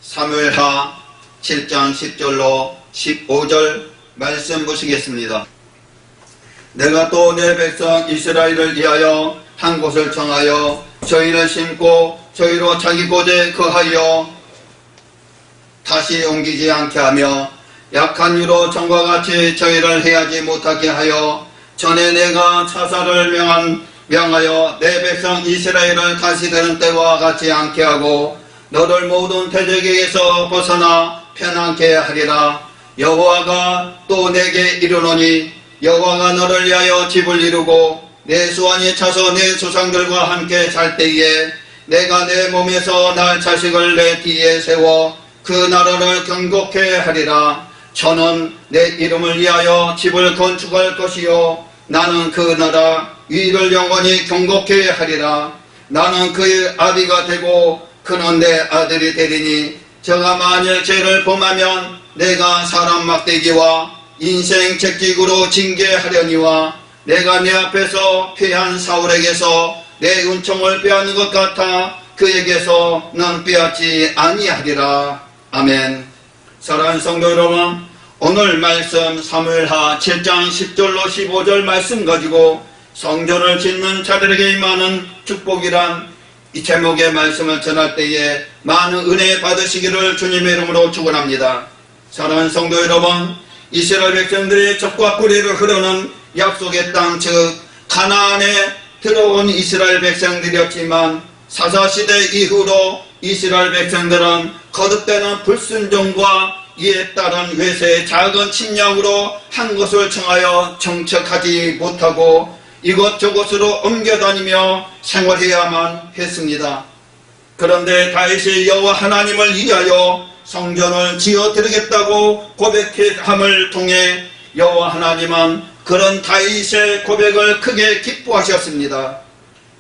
사무엘하 7장 10절로 15절 말씀 보시겠습니다. 내가 또 내 백성 이스라엘을 위하여 한 곳을 정하여 저희를 심고 저희로 자기 곳에 거하여 다시 옮기지 않게 하며 약한 유로 전과 같이 저희를 해하지 못하게 하여 전에 내가 차사를 명하여 내 백성 이스라엘을 다스리는 때와 같지 않게 하고 너를 모든 대적에게서 벗어나 편안케 하리라. 여호와가 또 내게 이르노니 여호와가 너를 위하여 집을 이루고 내 수완이 차서 내 조상들과 함께 잘 때에 내가 내 몸에서 날 자식을 내 뒤에 세워 그 나라를 경고케 하리라. 저는 내 이름을 위하여 집을 건축할 것이요 나는 그 나라 위를 영원히 경고케 하리라. 나는 그의 아비가 되고 그는 내 아들이 되리니 저가 만일 죄를 범하면 내가 사람 막대기와 인생 채찍으로 징계하려니와 내가 내 앞에서 피한 사울에게서 내 은총을 빼앗는 것 같아 그에게서 넌 빼앗지 아니하리라. 아멘. 사랑하는 성도 여러분, 오늘 말씀 사무엘하 7장 10절로 15절 말씀 가지고 성전을 짓는 자들에게 임하는 축복이란 이 제목의 말씀을 전할 때에 많은 은혜 받으시기를 주님의 이름으로 축원합니다. 사랑하는 성도 여러분, 이스라엘 백성들이 젖과 꿀이를 흐르는 약속의 땅 즉 가나안에 들어온 이스라엘 백성들이었지만 사사시대 이후로 이스라엘 백성들은 거듭되는 불순종과 이에 따른 외세의 작은 침략으로 한 곳을 정하여 정착하지 못하고 이곳저곳으로 옮겨다니며 생활해야만 했습니다. 그런데 다윗이 여호와 하나님을 위하여 성전을 지어드리겠다고 고백함을 통해 여호와 하나님은 그런 다윗의 고백을 크게 기뻐하셨습니다.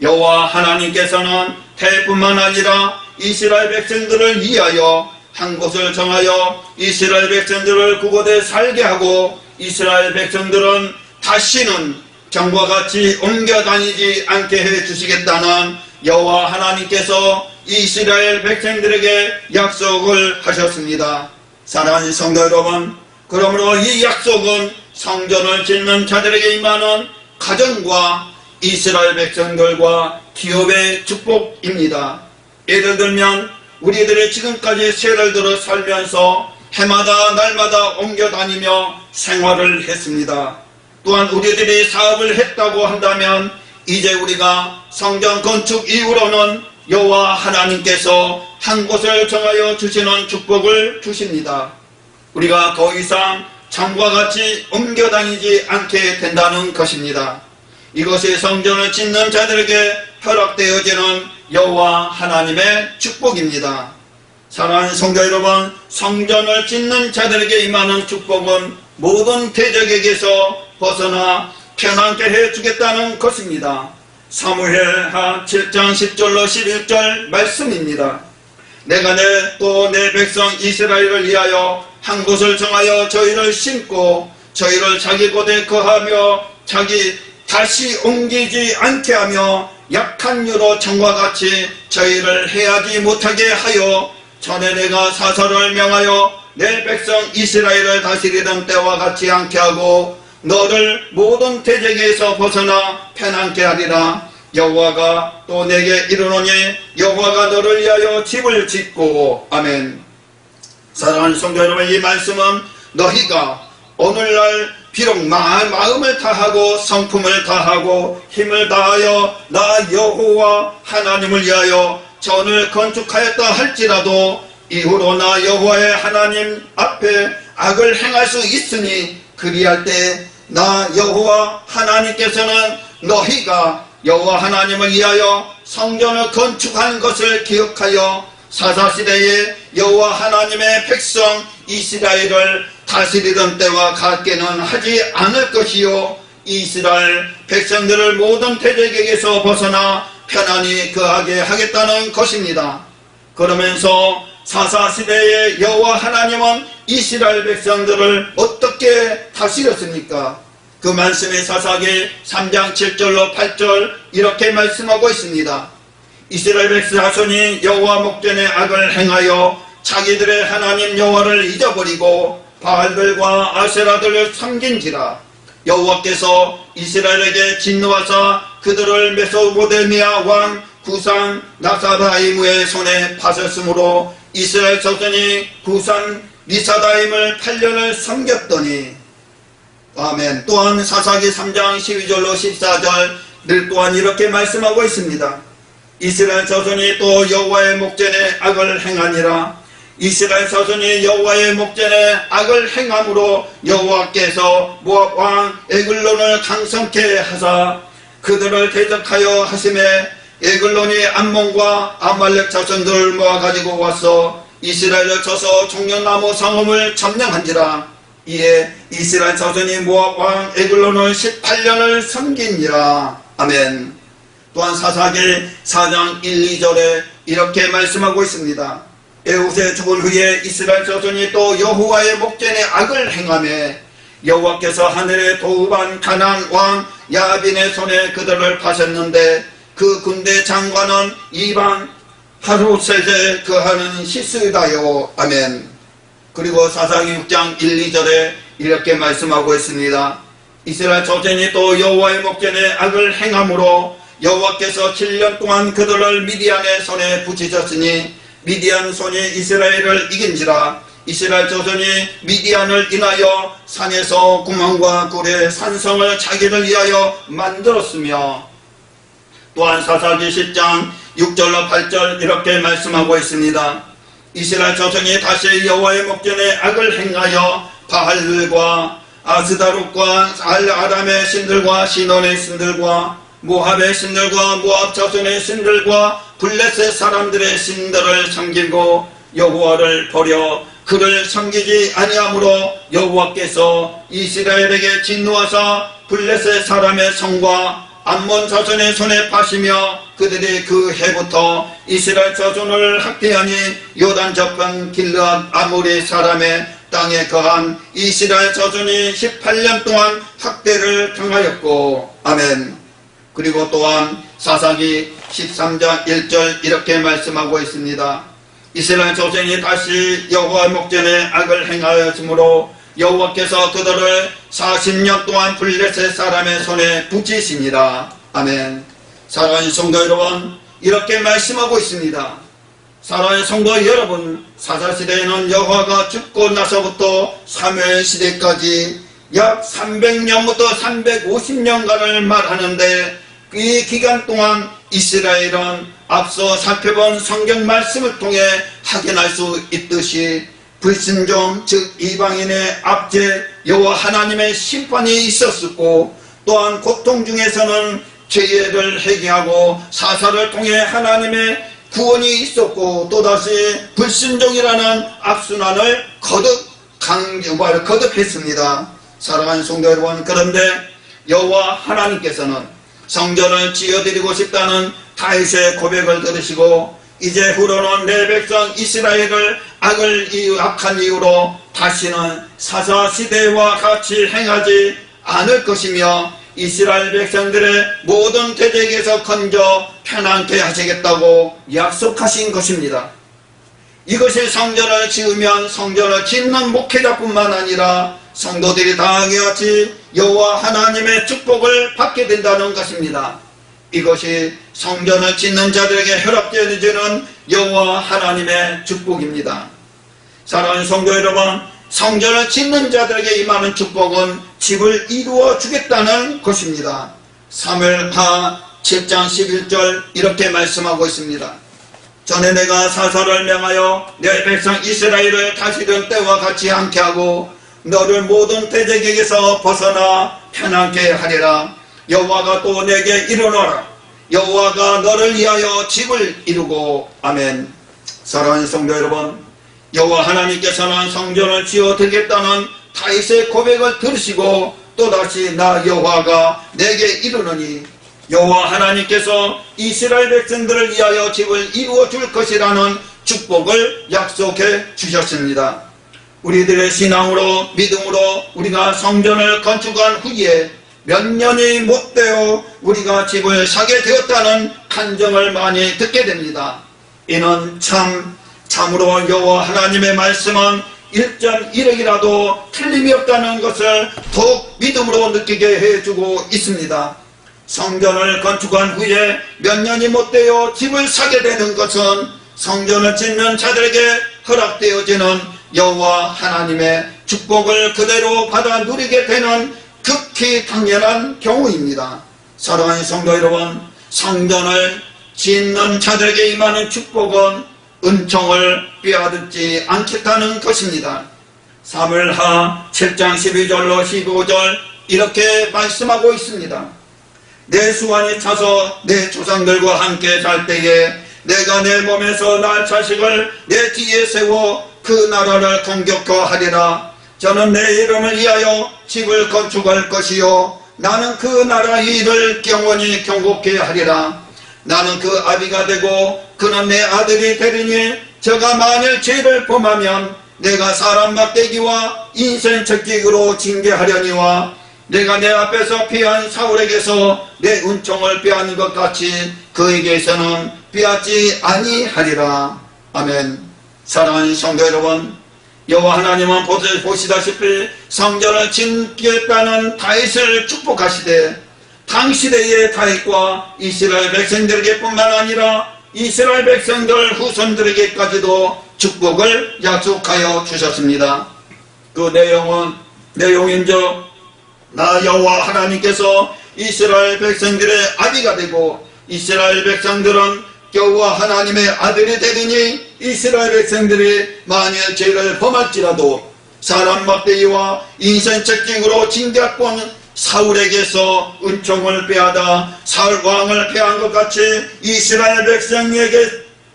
여호와 하나님께서는 태뿐만 아니라 이스라엘 백성들을 위하여 한 곳을 정하여 이스라엘 백성들을 그곳에 살게 하고 이스라엘 백성들은 다시는 전과 같이 옮겨다니지 않게 해주시겠다는 여호와 하나님께서 이스라엘 백성들에게 약속을 하셨습니다. 사랑하는 성도 여러분, 그러므로 이 약속은 성전을 짓는 자들에게 임하는 가정과 이스라엘 백성들과 기업의 축복입니다. 예를 들면 우리들이 지금까지 세를 들어 살면서 해마다 날마다 옮겨다니며 생활을 했습니다. 또한 우리들이 사업을 했다고 한다면 이제 우리가 성전 건축 이후로는 여호와 하나님께서 한 곳을 정하여 주시는 축복을 주십니다. 우리가 더 이상 전과 같이 옮겨다니지 않게 된다는 것입니다. 이것이 성전을 짓는 자들에게 허락되어지는 여호와 하나님의 축복입니다. 사랑하는 성도 여러분, 성전을 짓는 자들에게 임하는 축복은 모든 대적에게서 벗어나 편안케 해주겠다는 것입니다. 사무엘하 7장 10절로 11절 말씀입니다. 내가 또 내 백성 이스라엘을 위하여 한 곳을 정하여 저희를 심고 저희를 자기 곳에 거하며 다시 옮기지 않게 하며 약한 유로 전과 같이 저희를 해하지 못하게 하여 전에 내가 사사를 명하여 내 백성 이스라엘을 다스리던 때와 같지 않게 하고 너를 모든 대적에서 벗어나 편안케 하리라. 여호와가 또 내게 이르노니 여호와가 너를 위하여 집을 짓고. 아멘. 사랑하는 성도 여러분, 이 말씀은 너희가 오늘날 비록 마음을 다하고 성품을 다하고 힘을 다하여 나 여호와 하나님을 위하여 전을 건축하였다 할지라도 이후로 나 여호와의 하나님 앞에 악을 행할 수 있으니 그리할 때 나 여호와 하나님께서는 너희가 여호와 하나님을 위하여 성전을 건축한 것을 기억하여 사사시대에 여호와 하나님의 백성 이스라엘을 다스리던 때와 같게는 하지 않을 것이요 이스라엘 백성들을 모든 대적에게서 벗어나 편안히 거하게 하겠다는 것입니다. 그러면서 사사시대의 여호와 하나님은 이스라엘 백성들을 어떻게 다스렸습니까? 그 말씀의 사사기 3장 7절로 8절 이렇게 말씀하고 있습니다. 이스라엘 백성 자손이 여호와 목전에 악을 행하여 자기들의 하나님 여호와를 잊어버리고 바알들과 아세라들을 섬긴지라. 여호와께서 이스라엘에게 진노하사 그들을 메소포타미아 왕 구산 나사라임의 손에 파셨으므로 이스라엘 자손이 구산 리사다임을 8년을 섬겼더니. 아멘. 또한 사사기 3장 12절로 14절 늘 또한 이렇게 말씀하고 있습니다. 이스라엘 자손이 또 여호와의 목전에 악을 행하니라. 이스라엘 자손이 여호와의 목전에 악을 행함으로 여호와께서 모압 왕 에글론을 강성케 하사 그들을 대적하여 하심에 에글론이 암몬과 아말렉 자손들을 모아가지고 와서 이스라엘을 쳐서 종려나무 성읍을 점령한지라. 이에 이스라엘 자손이 모압 왕 에글론을 18년을 섬기니라. 아멘. 또한 사사기 4장 1, 2절에 이렇게 말씀하고 있습니다. 에훗의 죽은 후에 이스라엘 자손이 또 여호와의 목전에 악을 행하며 여호와께서 하늘에 도우반 가나안 왕 야빈의 손에 그들을 파셨는데 그 군대 장관은 이방 하루셋에 그하는 시스다요. 아멘. 그리고 사사기 6장 1, 2절에 이렇게 말씀하고 있습니다. 이스라엘 자손이 또 여호와의 목전에 악을 행함으로 여호와께서 7년 동안 그들을 미디안의 손에 붙이셨으니 미디안 손이 이스라엘을 이긴지라. 이스라엘 자손이 미디안을 인하여 산에서 구멍과 굴에 산성을 자기를 위하여 만들었으며 또한 사사기 10장 6절로 8절 이렇게 말씀하고 있습니다. 이스라엘 자손이 다시 여호와의 목전에 악을 행하여 바알들과 아스다롯과 알아람의 신들과 시돈의 신들과 모압의 신들과 모압 자손의 신들과 블레셋 사람들의 신들을 섬기고 여호와를 버려 그를 섬기지 아니하므로 여호와께서 이스라엘에게 진노하사 블레셋 사람의 성과 암몬 자손의 손에 파시며 그들이 그 해부터 이스라엘 자손을 학대하니 요단 저편 길르앗 아모리 사람의 땅에 거한 이스라엘 자손이 18년 동안 학대를 당하였고. 아멘. 그리고 또한 사사기 13장 1절 이렇게 말씀하고 있습니다. 이스라엘 자손이 다시 여호와 목전에 악을 행하였으므로 여호와께서 그들을 40년 동안 블레셋 사람의 손에 붙이시니라. 아멘. 사랑하는 성도 여러분, 이렇게 말씀하고 있습니다. 사랑하는 성도 여러분, 사사시대에는 여호와가 죽고 나서부터 사무엘 시대까지 약 300년부터 350년간을 말하는데 이 기간 동안 이스라엘은 앞서 살펴본 성경 말씀을 통해 확인할 수 있듯이 불순종 즉 이방인의 압제 여호와 하나님의 심판이 있었고 또한 고통 중에서는 죄를 회개하고 사사를 통해 하나님의 구원이 있었고 또다시 불순종이라는 악순환을 거듭했습니다. 사랑하는 성도 여러분, 그런데 여호와 하나님께서는 성전을 지어드리고 싶다는 다윗의 고백을 들으시고 이제 후로는 내 백성 이스라엘을 악한 이유로 다시는 사사시대와 같이 행하지 않을 것이며 이스라엘 백성들의 모든 대적에서 건져 편안케 하시겠다고 약속하신 것입니다. 이것이 성전을 지으면 성전을 짓는 목회자뿐만 아니라 성도들이 다 같이 여호와 하나님의 축복을 받게 된다는 것입니다. 이것이 성전을 짓는 자들에게 허락되어지는 여호와 하나님의 축복입니다. 사랑하는 성도 여러분, 성전을 짓는 자들에게 임하는 축복은 집을 이루어 주겠다는 것입니다. 사무엘하 7장 11절 이렇게 말씀하고 있습니다. 전에 내가 사사를 명하여 내 백성 이스라엘을 다스리던 때와 같이 함께 하고 너를 모든 대적에게서 벗어나 편안케 하리라. 여호와가 또 내게 이르노라. 여호와가 너를 위하여 집을 이루고. 아멘. 사랑하는 성도 여러분, 여호와 하나님께서는 성전을 지어 드리겠다는 다윗의 고백을 들으시고 또다시 나 여호와가 내게 이르노니 여호와 하나님께서 이스라엘 백성들을 위하여 집을 이루어 줄 것이라는 축복을 약속해 주셨습니다. 우리들의 신앙으로 믿음으로 우리가 성전을 건축한 후에 몇 년이 못 되어 우리가 집을 사게 되었다는 간증을 많이 듣게 됩니다. 이는 참 참으로 여호와 하나님의 말씀은 1.1억이라도 틀림이 없다는 것을 더욱 믿음으로 느끼게 해주고 있습니다. 성전을 건축한 후에 몇 년이 못 되어 집을 사게 되는 것은 성전을 짓는 자들에게 허락되어지는 여호와 하나님의 축복을 그대로 받아 누리게 되는 극히 당연한 경우입니다. 사랑하는 성도 여러분, 성전을 짓는 자들에게 임하는 축복은 은총을 빼앗지 않겠다는 것입니다. 사무엘하 7장 12절로 15절 이렇게 말씀하고 있습니다. 내 수완이 차서 내 조상들과 함께 잘 때에 내가 내 몸에서 날 자식을 내 뒤에 세워 그 나라를 공격하리라. 저는 내 이름을 위하여 집을 건축할 것이요 나는 그 나라 일을 영원히 경고케 하리라. 나는 그 아비가 되고 그는 내 아들이 되리니 저가 만일 죄를 범하면 내가 사람 막대기와 인생 책찍으로 징계하려니와 내가 내 앞에서 피한 사울에게서 내 은총을 빼앗는 것 같이 그에게서는 빼앗지 아니하리라. 아멘. 사랑하는 성도 여러분, 여호와 하나님은 보시다시피 성전을 짓겠다는 다윗을 축복하시되 당시대의 다윗과 이스라엘 백성들에게 뿐만 아니라 이스라엘 백성들 후손들에게까지도 축복을 약속하여 주셨습니다. 그 내용인즉 나 여호와 하나님께서 이스라엘 백성들의 아비가 되고 이스라엘 백성들은 여호와 하나님의 아들이 되리니 이스라엘 백성들이 만일 죄를 범할지라도 사람 막대기와 인생 책찍으로 징계받은 사울에게서 은총을 빼앗아 사울 왕을 패한 것 같이 이스라엘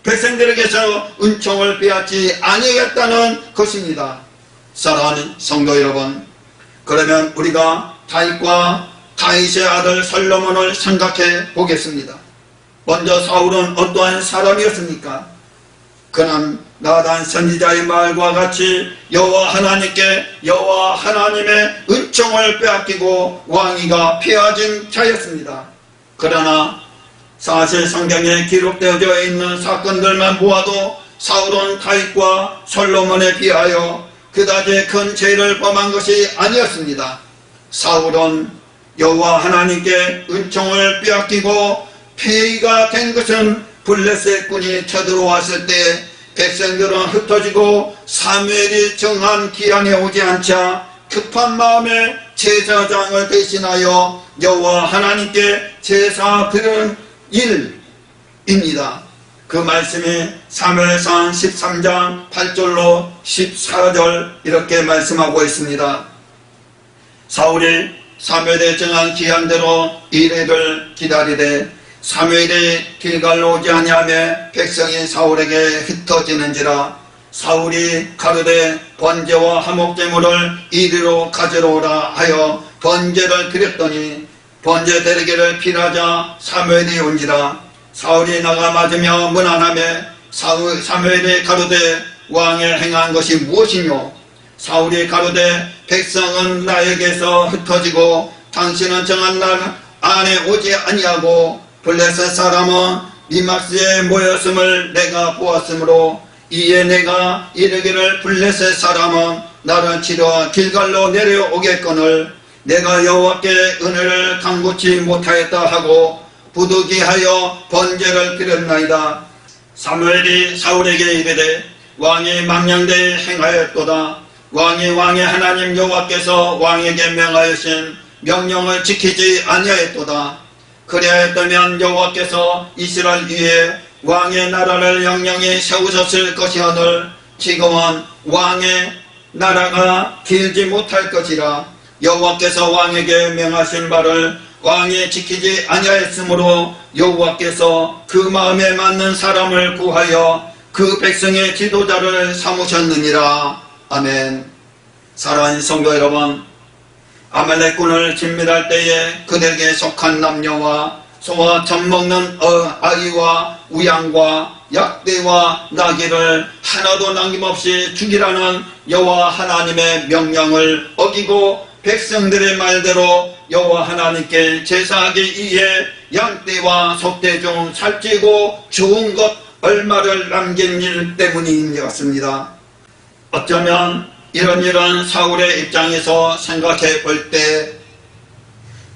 백성들에게서 은총을 빼앗지 아니하겠다는 것입니다. 사랑하는 성도 여러분, 그러면 우리가 다윗과 다윗의 아들 솔로몬을 생각해 보겠습니다. 먼저 사울은 어떠한 사람이었습니까? 그는 나단 선지자의 말과 같이 여호와 하나님의 은총을 빼앗기고 왕위가 폐하진 자였습니다. 그러나 사실 성경에 기록되어져 있는 사건들만 보아도 사울은 다윗과 솔로몬에 비하여 그다지 큰 죄를 범한 것이 아니었습니다. 사울은 여호와 하나님께 은총을 빼앗기고 폐위가 된 것은 블레셋 군이 쳐들어왔을 때 백성들은 흩어지고 사무엘이 정한 기한에 오지 않자 급한 마음에 제사장을 대신하여 여호와 하나님께 제사 드리는 일입니다. 그 말씀이 사무엘상 13장 8절로 14절 이렇게 말씀하고 있습니다. 사울이 사무엘에 정한 기한대로 이래를 기다리되 사무엘이 길갈로 오지 아니하며 백성이 사울에게 흩어지는지라. 사울이 가로되 번제와 화목제물을 이리로 가져러 오라 하여 번제를 드렸더니 번제 드리기를 필하자 사무엘이 온지라. 사울이 나가 맞으며 문안하며 사무엘이 가로되 왕의 행한 것이 무엇이뇨? 사울이 가로되 백성은 나에게서 흩어지고 당신은 정한 날 안에 오지 아니하고 블레셋 사람은 미막스에 모였음을 내가 보았으므로 이에 내가 이르기를 블레셋 사람은 나를 치러 길갈로 내려오겠거늘 내가 여호와께 은혜를 간구치 못하였다 하고 부득이하여 번제를 드렸나이다. 사무엘이 사울에게 이르되 왕이 망령되이 행하였도다. 왕의 하나님 여호와께서 왕에게 명하여신 명령을 지키지 아니하였도다. 그리하였다면 여호와께서 이스라엘 위에 왕의 나라를 영영히 세우셨을 것이오늘 지금은 왕의 나라가 길지 못할 것이라. 여호와께서 왕에게 명하신 바를 왕이 지키지 아니하였으므로 여호와께서 그 마음에 맞는 사람을 구하여 그 백성의 지도자를 삼으셨느니라. 아멘. 사랑하는 성도 여러분, 아말렉군을 진멸할 때에 그들에게 속한 남녀와 소와 젖먹는 아이와 우양과 약대와 나귀를 하나도 남김없이 죽이라는 여호와 하나님의 명령을 어기고 백성들의 말대로 여호와 하나님께 제사하기 위해 양떼와 소떼 중 살찌고 좋은 것 얼마를 남긴 일 때문인 것 같습니다. 어쩌면 이런 사울의 입장에서 생각해 볼 때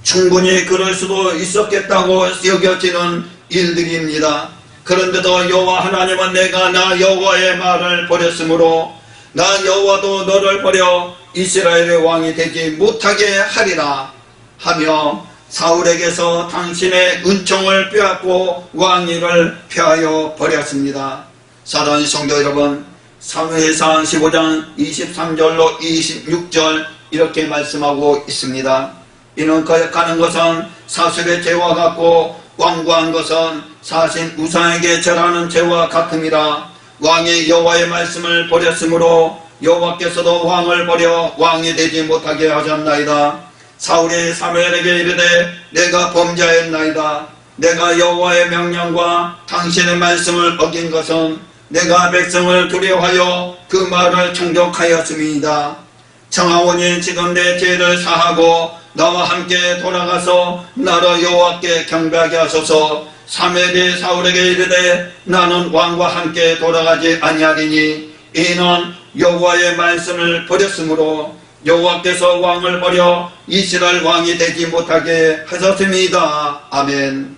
충분히 그럴 수도 있었겠다고 여겨지는 일들입니다. 그런데도 여호와 하나님은 내가 나 여호와의 말을 버렸으므로 나 여호와도 너를 버려 이스라엘의 왕이 되지 못하게 하리라 하며 사울에게서 당신의 은총을 빼앗고 왕위를 폐하여 버렸습니다. 사랑하는 성도 여러분, 사무엘상 15장 23절로 26절 이렇게 말씀하고 있습니다. 이는 거역하는 것은 사슬의 죄와 같고 완고한 것은 사신 우상에게 절하는 죄와 같음이라. 왕이 여호와의 말씀을 버렸으므로 여호와께서도 왕을 버려 왕이 되지 못하게 하셨나이다. 사울이 사무엘에게 이르되 내가 범죄하였나이다. 내가 여호와의 명령과 당신의 말씀을 어긴 것은 내가 백성을 두려워하여 그 말을 충족하였음이다. 청하오니 지금 내 죄를 사하고 나와 함께 돌아가서 나로 여호와께 경배하게 하소서. 사무엘이 사울에게 이르되 나는 왕과 함께 돌아가지 아니하리니 이는 여호와의 말씀을 버렸으므로 여호와께서 왕을 버려 이스라엘 왕이 되지 못하게 하셨습니다. 아멘.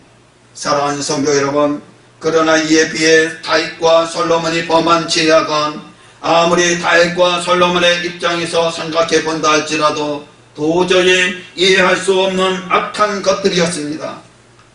사랑하는 성도 여러분, 그러나 이에 비해 다윗과 솔로몬이 범한 죄악은 아무리 다윗과 솔로몬의 입장에서 생각해 본다 할지라도 도저히 이해할 수 없는 악한 것들이었습니다.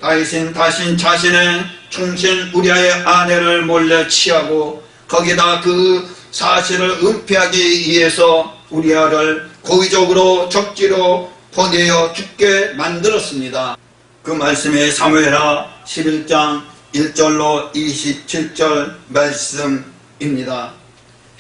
다윗은 자신의 충신 우리아의 아내를 몰래 취하고 거기다 그 사실을 은폐하기 위해서 우리아를 고의적으로 적지로 보내어 죽게 만들었습니다. 그 말씀이 사무엘하 11장 1절로 27절 말씀입니다.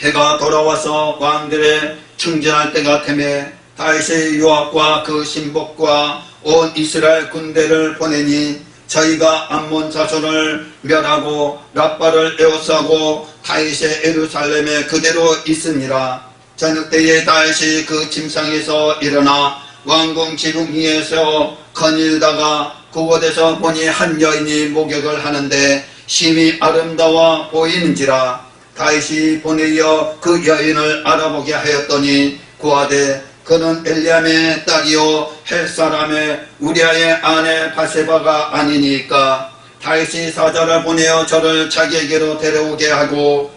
해가 돌아와서 왕들의 충전할 때가 되매 다윗의 요압과 그 신복과 온 이스라엘 군대를 보내니 저희가 암몬 자손을 멸하고 라빠를 에워싸고 다윗의 예루살렘에 그대로 있으니라. 저녁 때에 다윗이 그 침상에서 일어나 왕궁 지붕 위에서 거닐다가 그곳에서 보니 한 여인이 목욕을 하는데 심히 아름다워 보이는지라. 다윗이 보내어 그 여인을 알아보게 하였더니 구하되 그는 엘리암의 딸이요 헬사람의 우리아의 아내 바세바가 아니니까. 다윗이 사자를 보내어 저를 자기에게로 데려오게 하고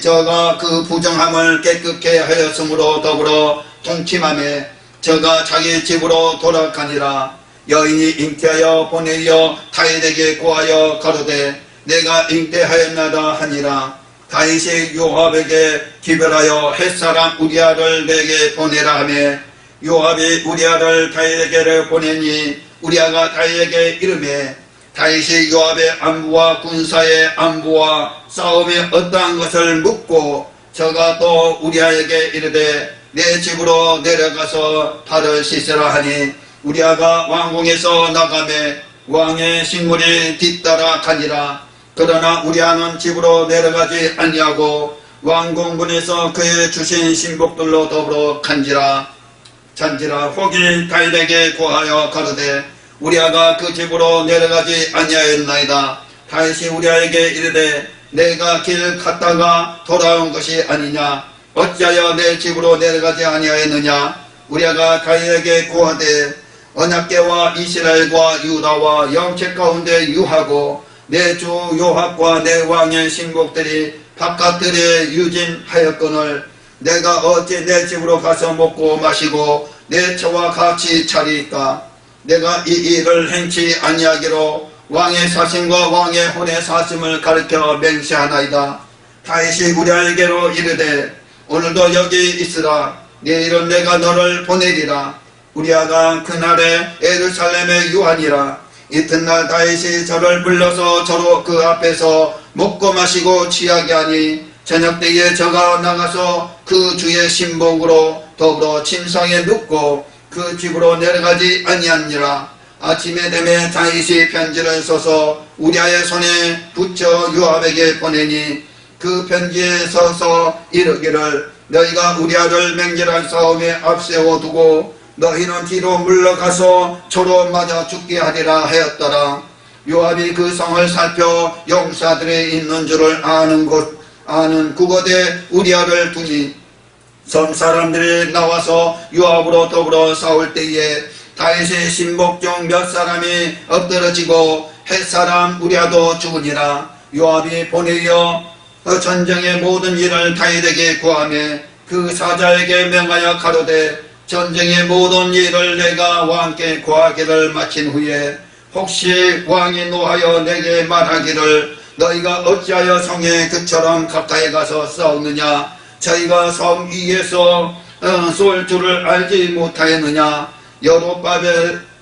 저가 그 부정함을 깨끗게 하였으므로 더불어 동침하며 저가 자기 집으로 돌아가니라. 여인이 잉태하여 보내어 다윗에게 고하여 가로되 내가 잉태하였나다 하니라. 다윗이 요압에게 기별하여 햇사람 우리아를 내게 보내라 하며 요압이 우리아를 다윗에게 보내니 우리아가 다윗에게 이르매 다윗이 요압의 안부와 군사의 안부와 싸움의 어떠한 것을 묻고 저가 또 우리아에게 이르되 내 집으로 내려가서 발을 씻으라 하니 우리아가 왕궁에서 나가매 왕의 식물이 뒤따라 가니라. 그러나 우리아는 집으로 내려가지 아니하고 왕궁문에서 그의 주신 신복들로 더불어 잔지라. 혹이 다윗에게 고하여 가로되 우리아가 그 집으로 내려가지 아니하였나이다. 다윗이 우리아에게 이르되 내가 길 갔다가 돌아온 것이 아니냐. 어찌하여 내 집으로 내려가지 아니하였느냐. 우리아가 다윗에게 고하되 언약궤와 이스라엘과 유다와 영책 가운데 유하고 내 주 요압과 내 왕의 신복들이 바깥들에 유진하였거늘 내가 어찌 내 집으로 가서 먹고 마시고 내 처와 같이 차리까. 내가 이 일을 행치 아니하기로 왕의 사심과 왕의 혼의 사심을 가르쳐 맹세하나이다. 다윗이 우리아에게로 이르되 오늘도 여기 있으라. 내일은 내가 너를 보내리라. 우리아가 그날에 예루살렘에 유하니라. 이튿날 다윗이 저를 불러서 저로 그 앞에서 먹고 마시고 취하게 하니 저녁 때에 저가 나가서 그 주의 신복으로 더불어 침상에 눕고 그 집으로 내려가지 아니하니라. 아침에 되매 다윗이 편지를 써서 우리아의 손에 붙여 요압에게 보내니 그 편지에 써서 이르기를 너희가 우리아를 맹렬한 싸움에 앞세워 두고 너희는 뒤로 물러가서 저로 맞아 죽게 하리라 하였더라. 요압이 그 성을 살펴 용사들이 있는 줄을 아는 구거대 우리아를 두니 섬 사람들이 나와서 요압으로 더불어 싸울 때에 다윗의 신복 중 몇 사람이 엎드러지고 헷사람 우리아도 죽으니라. 요압이 보내어 전쟁의 모든 일을 다윗에게 구하며 그 사자에게 명하여 가로되 전쟁의 모든 일을 내가 왕께 구하기를 마친 후에 혹시 왕이 노하여 내게 말하기를 너희가 어찌하여 성에 그처럼 가까이 가서 싸우느냐 저희가 섬 위에서 쏠 줄을 알지 못하였느냐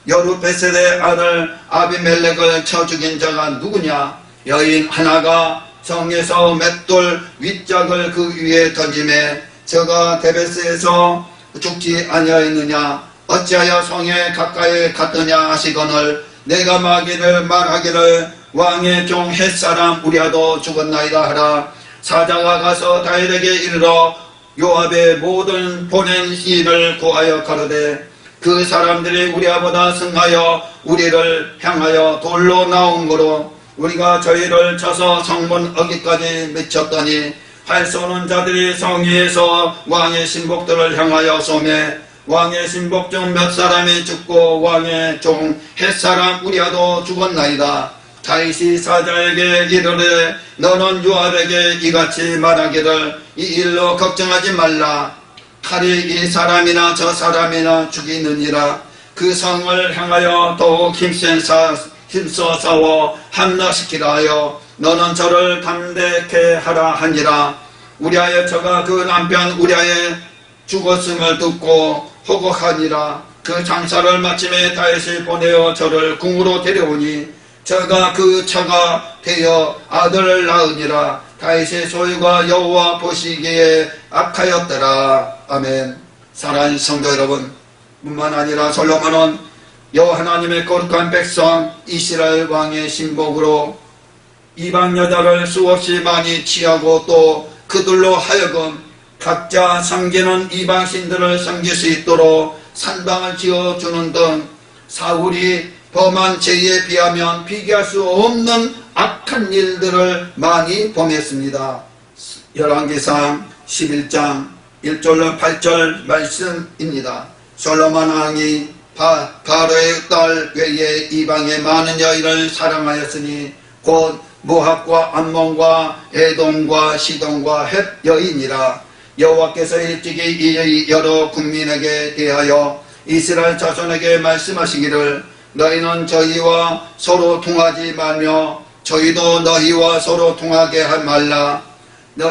여룻베셀의 아들 아비멜렉을 쳐 죽인 자가 누구냐 여인 하나가 성에서 맷돌 윗짝을 그 위에 던짐에 저가 데베스에서 죽지 아니하였느냐 어찌하여 성에 가까이 갔더냐 하시거늘 내가 말하기를 왕의 종 헷사람 우리아도 죽었나이다 하라. 사자가 가서 다윗에게 이르러 요압의 모든 보낸 일을 구하여 가로되 그 사람들이 우리아보다 승하여 우리를 향하여 돌로 나온 거로 우리가 저희를 쳐서 성문 어기까지 미쳤더니 활 쏘는 자들이 성 위에서 왕의 신복들을 향하여 쏘매 왕의 신복 중 몇 사람이 죽고 왕의 종 헷사람 우리아도 죽었나이다. 다윗이 사자에게 이르되 너는 요압에게 이같이 말하기를 이 일로 걱정하지 말라. 칼이 이 사람이나 저 사람이나 죽이느니라. 그 성을 향하여 더욱 힘써 싸워 함락시키라 하여 너는 저를 담대케 하라 하니라. 우리아의 처가 그 남편 우리아의 죽었음을 듣고 호곡하니라. 그 장사를 마침에 다윗이 보내어 저를 궁으로 데려오니 저가 그 처가 되어 아들을 낳으니라. 다윗의 소유가 여호와 보시기에 악하였더라. 아멘. 사랑하는 성도 여러분, 뿐만 아니라 솔로몬은 여호와 하나님의 거룩한 백성 이스라엘 왕의 신복으로 이방 여자를 수없이 많이 취하고 또 그들로 하여금 각자 섬기는 이방 신들을 섬길 수 있도록 산당을 지어주는 등 사울이 범한 죄에 비하면 비교할 수 없는 악한 일들을 많이 범했습니다. 열왕기상 11장 1절로 8절 말씀입니다. 솔로몬 왕이 바로의 딸 외에 이방의 많은 여인을 사랑하였으니 곧 모압과 암몬과 에돔과 시돈과 헷 여인이라. 여호와께서 일찍이 이 여러 국민에게 대하여 이스라엘 자손에게 말씀하시기를 너희는 저희와 서로 통하지 말며 저희도 너희와 서로 통하게 하지 말라.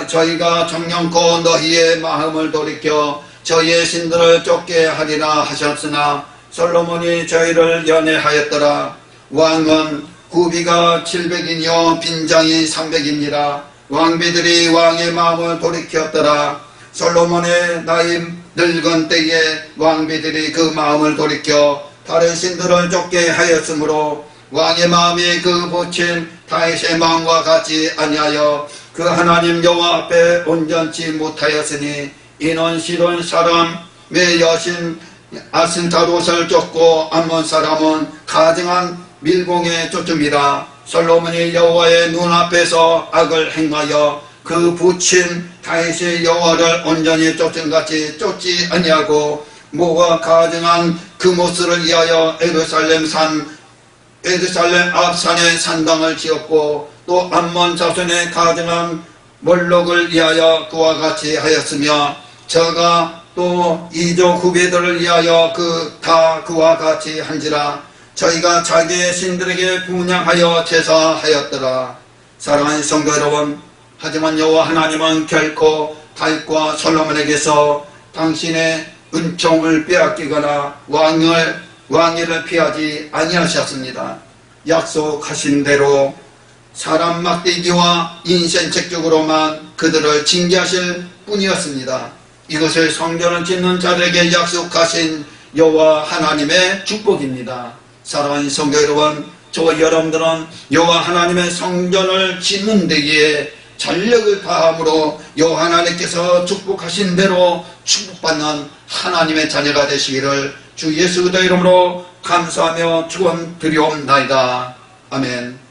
저희가 정령코 너희의 마음을 돌이켜 저희의 신들을 쫓게 하리라 하셨으나 솔로몬이 저희를 연애하였더라. 왕은 구비가 700이며 빈장이 300이니라. 왕비들이 왕의 마음을 돌이켰더라. 솔로몬의 나이 늙은 때에 왕비들이 그 마음을 돌이켜 다른 신들을 쫓게 하였으므로 왕의 마음이 그 부친 다윗의 마음과 같이 아니하여 그 하나님 여호와 앞에 온전치 못하였으니 이는 시돈 사람의 여신 아스타롯을 쫓고 암몬 사람은 가증한 밀공에 쫓음이라. 솔로몬이 여호와의 눈앞에서 악을 행하여 그 부친 다윗의 여호와를 온전히 쫓음같이 쫓지 아니하고 모가 가증한 그모스를 위하여 에르살렘 앞산에 산당을 지었고 또 암몬 자손의 가증한 몰록을 위하여 그와 같이 하였으며 저가 또 이조 후배들을 위하여 다 그와 같이 한지라. 저희가 자기의 신들에게 분향하여 제사하였더라. 사랑하는 성도 여러분, 하지만 여호와 하나님은 결코 다윗과 솔로몬에게서 당신의 은총을 빼앗기거나 왕위를 피하지 아니하셨습니다. 약속하신 대로 사람 막대기와 인센책적으로만 그들을 징계하실 뿐이었습니다. 이것을 성전을 짓는 자들에게 약속하신 여호와 하나님의 축복입니다. 사랑하는 성도 여러분, 저와 여러분들은 여호와 하나님의 성전을 짓는 데에 전력을 다함으로 여호와 하나님께서 축복하신 대로 축복받는 하나님의 자녀가 되시기를 주 예수 그리스도의 이름으로 감사하며 축원드리옵나이다. 아멘.